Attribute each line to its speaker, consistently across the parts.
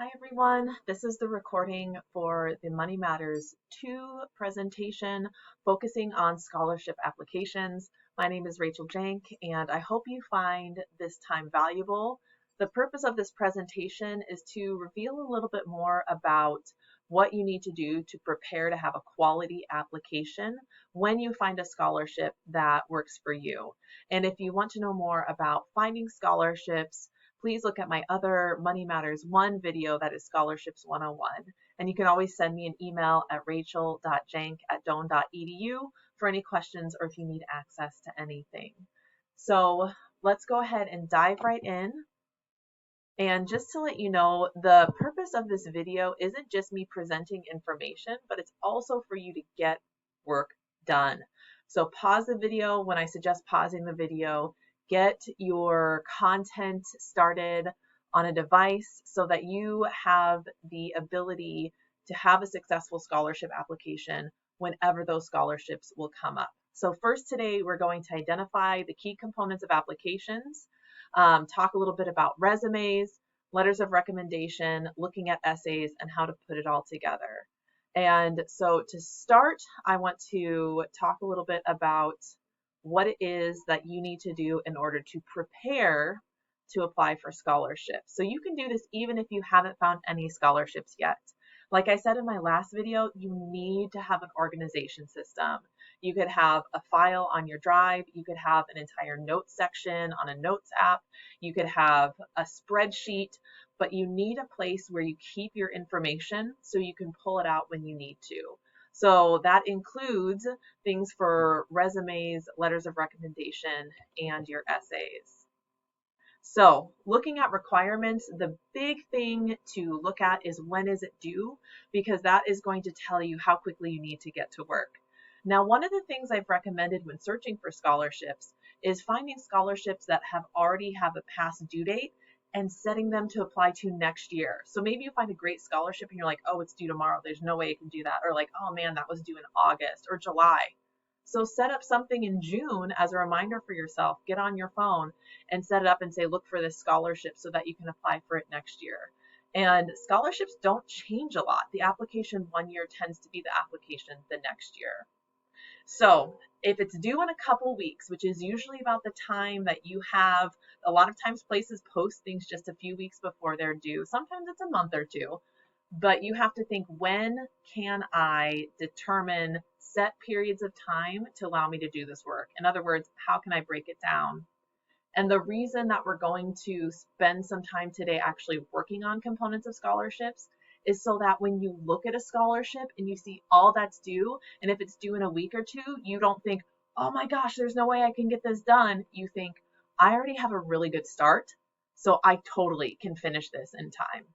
Speaker 1: Hi everyone, this is the recording for the Money Matters 2 presentation focusing on scholarship applications. My name is Rachel Jank and I hope you find this time valuable. The purpose of this presentation is to reveal a little bit more about what you need to do to prepare to have a quality application when you find a scholarship that works for you. And if you want to know more about finding scholarships, please look at my other Money Matters 1 video that is Scholarships 101. And you can always send me an email at rachel.jank@doane.edu for any questions or if you need access to anything. So let's go ahead and dive right in. And just to let you know, the purpose of this video isn't just me presenting information, but it's also for you to get work done. So pause the video when I suggest pausing the video. Get your content started on a device so that you have the ability to have a successful scholarship application whenever those scholarships will come up. So first today, we're going to identify the key components of applications, talk a little bit about resumes, letters of recommendation, looking at essays, and how to put it all together. And so to start, I want to talk a little bit about what it is that you need to do in order to prepare to apply for scholarships. So you can do this even if you haven't found any scholarships yet. Like I said in my last video, you need to have an organization system. You could have a file on your drive. You could have an entire notes section on a notes app. You could have a spreadsheet, but you need a place where you keep your information so you can pull it out when you need to. So that includes things for resumes, letters of recommendation, and your essays. So looking at requirements, the big thing to look at is when is it due, because that is going to tell you how quickly you need to get to work. Now, one of the things I've recommended when searching for scholarships is finding scholarships that already have a past due date and setting them to apply to next year. So maybe you find a great scholarship and you're like, oh, it's due tomorrow. There's no way you can do that. Or like, oh man, that was due in August or July. So set up something in June as a reminder for yourself. Get on your phone and set it up and say, look for this scholarship so that you can apply for it next year. And scholarships don't change a lot. The application one year tends to be the application the next year. So if it's due in a couple weeks, which is usually about the time that you have, a lot of times places post things just a few weeks before they're due. Sometimes it's a month or two, but you have to think, when can I determine set periods of time to allow me to do this work? In other words, how can I break it down? And the reason that we're going to spend some time today actually working on components of scholarships is so that when you look at a scholarship and you see all that's due, and if it's due in a week or two, you don't think, oh my gosh, there's no way I can get this done. You think, I already have a really good start, so I totally can finish this in time.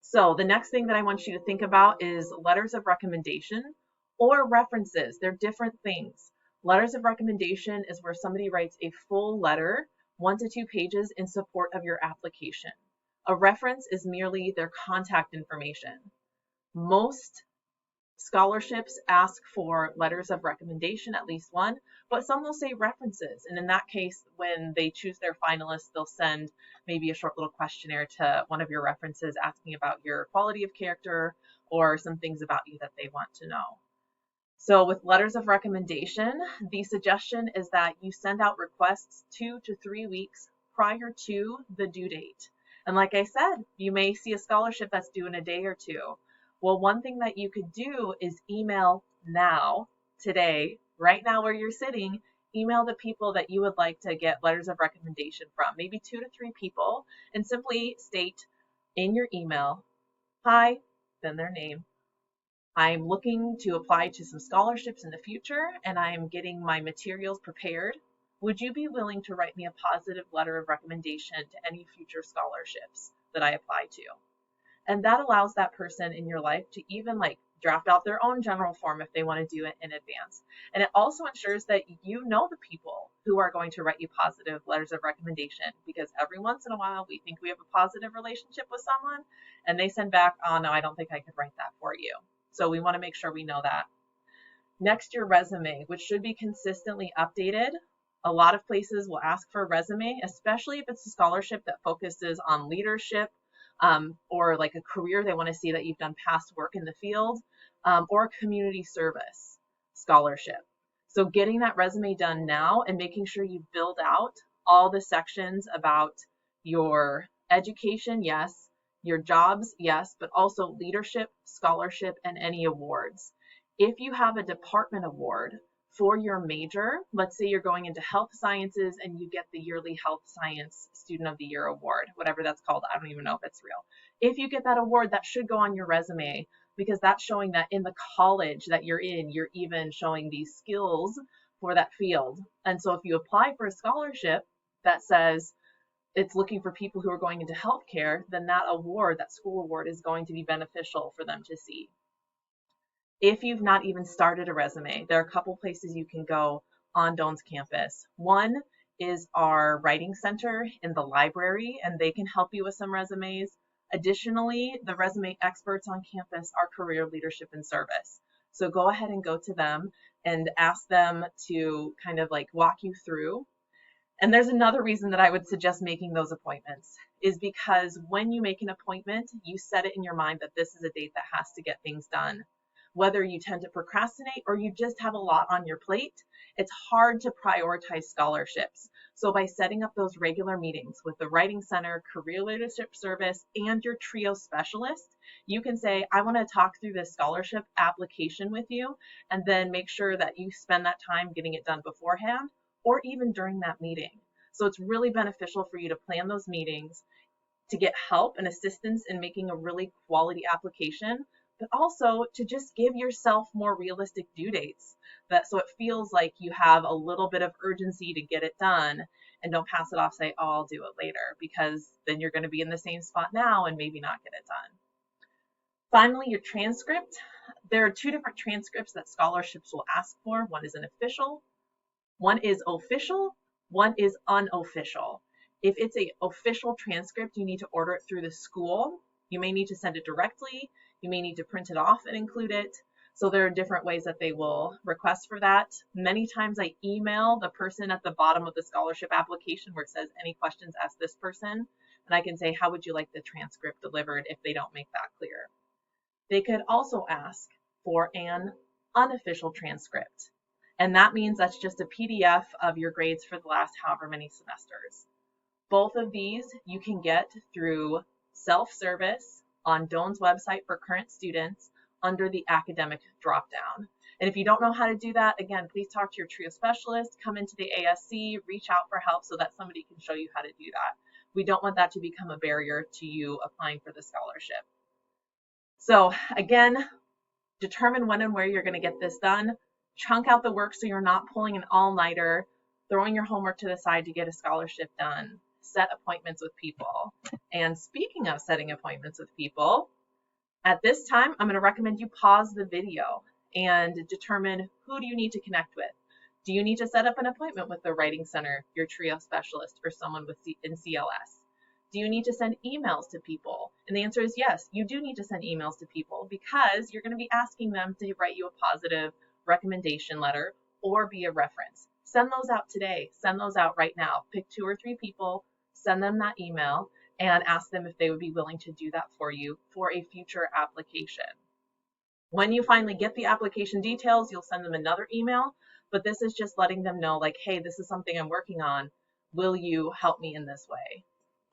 Speaker 1: So the next thing that I want you to think about is letters of recommendation or references. They're different things. Letters of recommendation is where somebody writes a full letter, 1 to 2 pages, in support of your application. A reference is merely their contact information. Most scholarships ask for letters of recommendation, at least one, but some will say references. And in that case, when they choose their finalists, they'll send maybe a short little questionnaire to one of your references asking about your quality of character or some things about you that they want to know. So with letters of recommendation, the suggestion is that you send out requests 2 to 3 weeks prior to the due date. And like I said, you may see a scholarship that's due in a day or two. Well, one thing that you could do is email now, today, right now where you're sitting, email the people that you would like to get letters of recommendation from, maybe 2 to 3 people, and simply state in your email, hi, then their name. I'm looking to apply to some scholarships in the future, and I'm getting my materials prepared. Would you be willing to write me a positive letter of recommendation to any future scholarships that I apply to? And that allows that person in your life to even draft out their own general form if they want to do it in advance. And it also ensures that you know the people who are going to write you positive letters of recommendation, because every once in a while we think we have a positive relationship with someone and they send back, oh no, I don't think I could write that for you. So we want to make sure we know that. Next, your resume, which should be consistently updated. A lot of places will ask for a resume, especially if it's a scholarship that focuses on leadership, or like a career they want to see that you've done past work in the field, or a community service scholarship. So getting that resume done now and making sure you build out all the sections about your education, yes, your jobs, yes, but also leadership, scholarship, and any awards. If you have a department award for your major, let's say you're going into health sciences and you get the yearly health science student of the year award, whatever that's called, I don't even know if it's real. If you get that award, that should go on your resume, because that's showing that in the college that you're in, you're even showing these skills for that field. And so if you apply for a scholarship that says it's looking for people who are going into healthcare, then that award, that school award, is going to be beneficial for them to see. If you've not even started a resume, there are a couple places you can go on Doan's campus. One is our writing center in the library, and they can help you with some resumes. Additionally, the resume experts on campus are career leadership and service. So go ahead and go to them and ask them to kind of like walk you through. And there's another reason that I would suggest making those appointments, is because when you make an appointment, you set it in your mind that this is a date that has to get things done. Whether you tend to procrastinate or you just have a lot on your plate, it's hard to prioritize scholarships. So by setting up those regular meetings with the Writing Center, Career Leadership Service, and your TRIO specialist, you can say, I want to talk through this scholarship application with you, and then make sure that you spend that time getting it done beforehand or even during that meeting. So it's really beneficial for you to plan those meetings to get help and assistance in making a really quality application, but also to just give yourself more realistic due dates, that so it feels like you have a little bit of urgency to get it done, and don't pass it off, say, oh, I'll do it later, because then you're going to be in the same spot now and maybe not get it done. Finally, your transcript. There are two different transcripts that scholarships will ask for. One is official, one is unofficial. If it's an official transcript, you need to order it through the school. You may need to send it directly. You may need to print it off and include it. So there are different ways that they will request for that. Many times I email the person at the bottom of the scholarship application where it says, any questions, ask this person. And I can say, how would you like the transcript delivered, if they don't make that clear. They could also ask for an unofficial transcript. And that means that's just a PDF of your grades for the last however many semesters. Both of these you can get through self-service on Doan's website for current students under the academic dropdown. And if you don't know how to do that, again, please talk to your TRIO specialist, come into the ASC, reach out for help so that somebody can show you how to do that. We don't want that to become a barrier to you applying for the scholarship. So again, determine when and where you're going to get this done. Chunk out the work so you're not pulling an all-nighter, throwing your homework to the side to get a scholarship done. Set appointments with people. And speaking of setting appointments with people, at this time, I'm going to recommend you pause the video and determine who do you need to connect with. Do you need to set up an appointment with the Writing Center, your TRIO specialist, or someone in CLS? Do you need to send emails to people? And the answer is yes, you do need to send emails to people, because you're going to be asking them to write you a positive recommendation letter or be a reference. Send those out today. Send those out right now. Pick 2 or 3 people, send them that email, and ask them if they would be willing to do that for you for a future application. When you finally get the application details, you'll send them another email, but this is just letting them know, like, hey, this is something I'm working on. Will you help me in this way?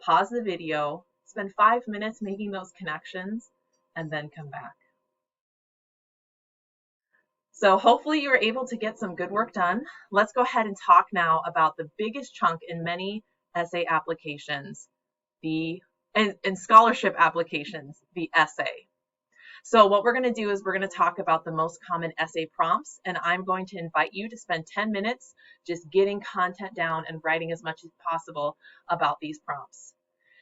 Speaker 1: Pause the video, spend 5 minutes making those connections, and then come back. So hopefully you were able to get some good work done. Let's go ahead and talk now about the biggest chunk in many essay applications, and scholarship applications, the essay. So what we're going to do is we're going to talk about the most common essay prompts, and I'm going to invite you to spend 10 minutes just getting content down and writing as much as possible about these prompts.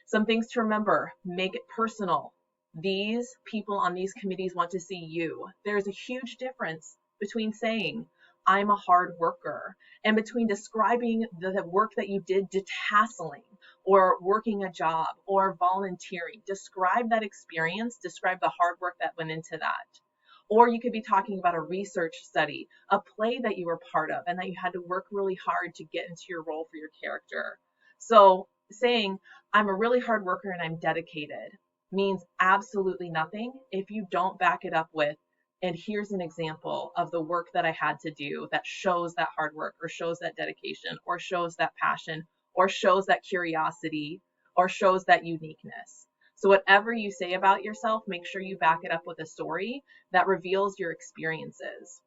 Speaker 1: Some things to remember: make it personal. These people on these committees want to see you. There's a huge difference between saying, I'm a hard worker, and between describing the work that you did detasseling, or working a job, or volunteering. Describe that experience, describe the hard work that went into that. Or you could be talking about a research study, a play that you were part of, and that you had to work really hard to get into your role for your character. So saying, I'm a really hard worker and I'm dedicated. means absolutely nothing if you don't back it up with, and here's an example of the work that I had to do that shows that hard work, or shows that dedication, or shows that passion, or shows that curiosity, or shows that uniqueness. So whatever you say about yourself, make sure you back it up with a story that reveals your experiences.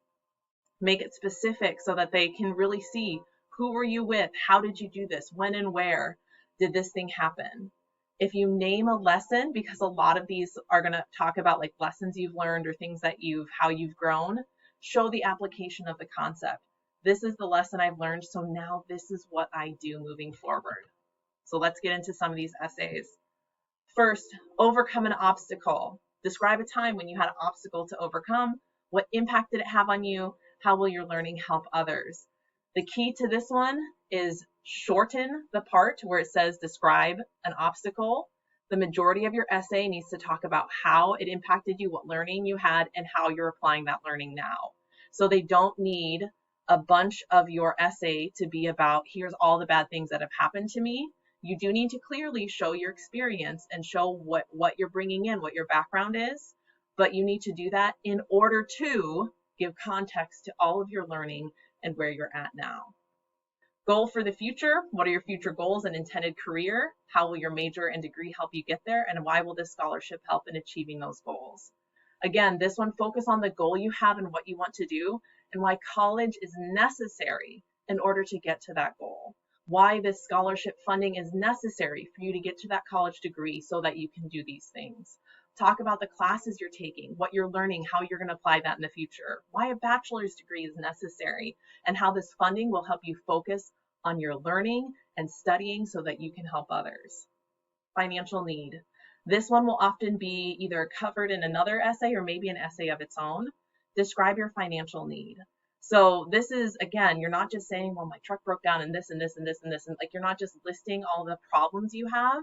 Speaker 1: Make it specific so that they can really see, who were you with? How did you do this? When and where did this thing happen? If you name a lesson, because a lot of these are going to talk about like lessons you've learned or things that how you've grown, show the application of the concept. This is the lesson I've learned, so now this is what I do moving forward. So let's get into some of these essays. First, overcome an obstacle. Describe a time when you had an obstacle to overcome. What impact did it have on you? How will your learning help others? The key to this one is shorten the part where it says describe an obstacle. The majority of your essay needs to talk about how it impacted you, what learning you had, and how you're applying that learning now. So they don't need a bunch of your essay to be about, here's all the bad things that have happened to me. You do need to clearly show your experience and show what you're bringing in, what your background is, but you need to do that in order to give context to all of your learning and where you're at now. Goal for the future. What are your future goals and intended career? How will your major and degree help you get there? And why will this scholarship help in achieving those goals? Again, this one, focus on the goal you have and what you want to do, and why college is necessary in order to get to that goal. Why this scholarship funding is necessary for you to get to that college degree so that you can do these things. Talk about the classes you're taking, what you're learning, how you're going to apply that in the future, why a bachelor's degree is necessary, and how this funding will help you focus on your learning and studying so that you can help others. Financial need. This one will often be either covered in another essay or maybe an essay of its own. Describe your financial need. So this is, again, you're not just saying, well, my truck broke down and this and this and this and this, and like you're not just listing all the problems you have,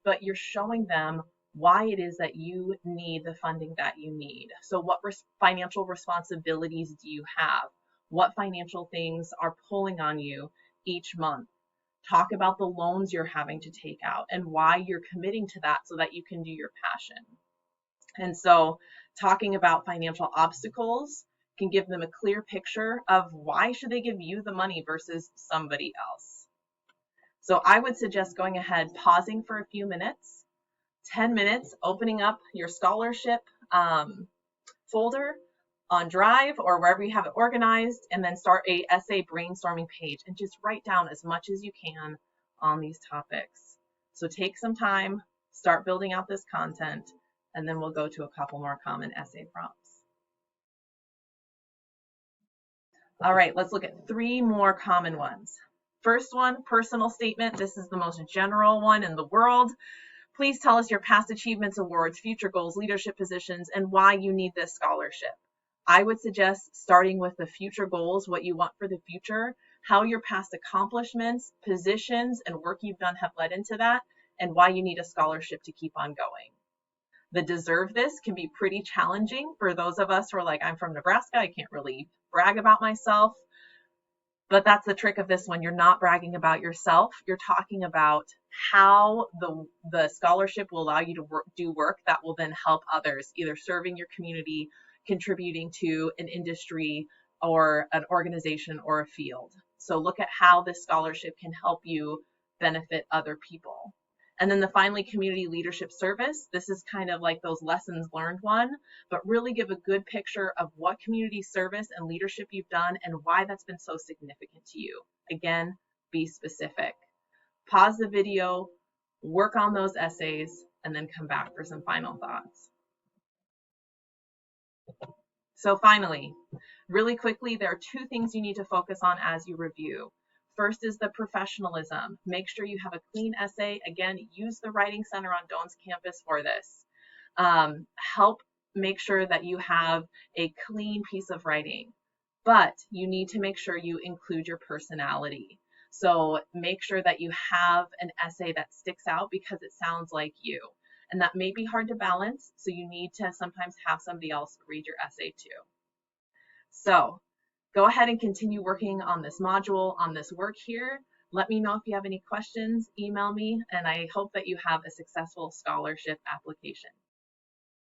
Speaker 1: but you're showing them why it is that you need the funding that you need. So what financial responsibilities do you have? What financial things are pulling on you each month? Talk about the loans you're having to take out and why you're committing to that so that you can do your passion. And so talking about financial obstacles can give them a clear picture of why should they give you the money versus somebody else. So I would suggest going ahead, pausing for a few minutes, 10 minutes, opening up your scholarship folder on Drive or wherever you have it organized, and then start a essay brainstorming page and just write down as much as you can on these topics. So take some time, start building out this content, and then we'll go to a couple more common essay prompts. All right, let's look at 3 more common ones. First one, personal statement. This is the most general one in the world. Please tell us your past achievements, awards, future goals, leadership positions, and why you need this scholarship. I would suggest starting with the future goals, what you want for the future, how your past accomplishments, positions, and work you've done have led into that, and why you need a scholarship to keep on going. The deserve this can be pretty challenging for those of us who are like, I'm from Nebraska, I can't really brag about myself. But that's the trick of this one. You're not bragging about yourself. You're talking about how the scholarship will allow you to do work that will then help others, either serving your community, contributing to an industry or an organization or a field. So look at how this scholarship can help you benefit other people. And then finally, community leadership service. This is kind of like those lessons learned one, but really give a good picture of what community service and leadership you've done and why that's been so significant to you. Again, be specific. Pause the video, work on those essays, and then come back for some final thoughts. So finally, really quickly, there are 2 things you need to focus on as you review. First is the professionalism. Make sure you have a clean essay. Again, use the Writing Center on Doan's campus for this. Help make sure that you have a clean piece of writing, but you need to make sure you include your personality. So make sure that you have an essay that sticks out because it sounds like you. And that may be hard to balance, so you need to sometimes have somebody else read your essay too. So go ahead and continue working on this module, on this work here. Let me know if you have any questions, email me, and I hope that you have a successful scholarship application.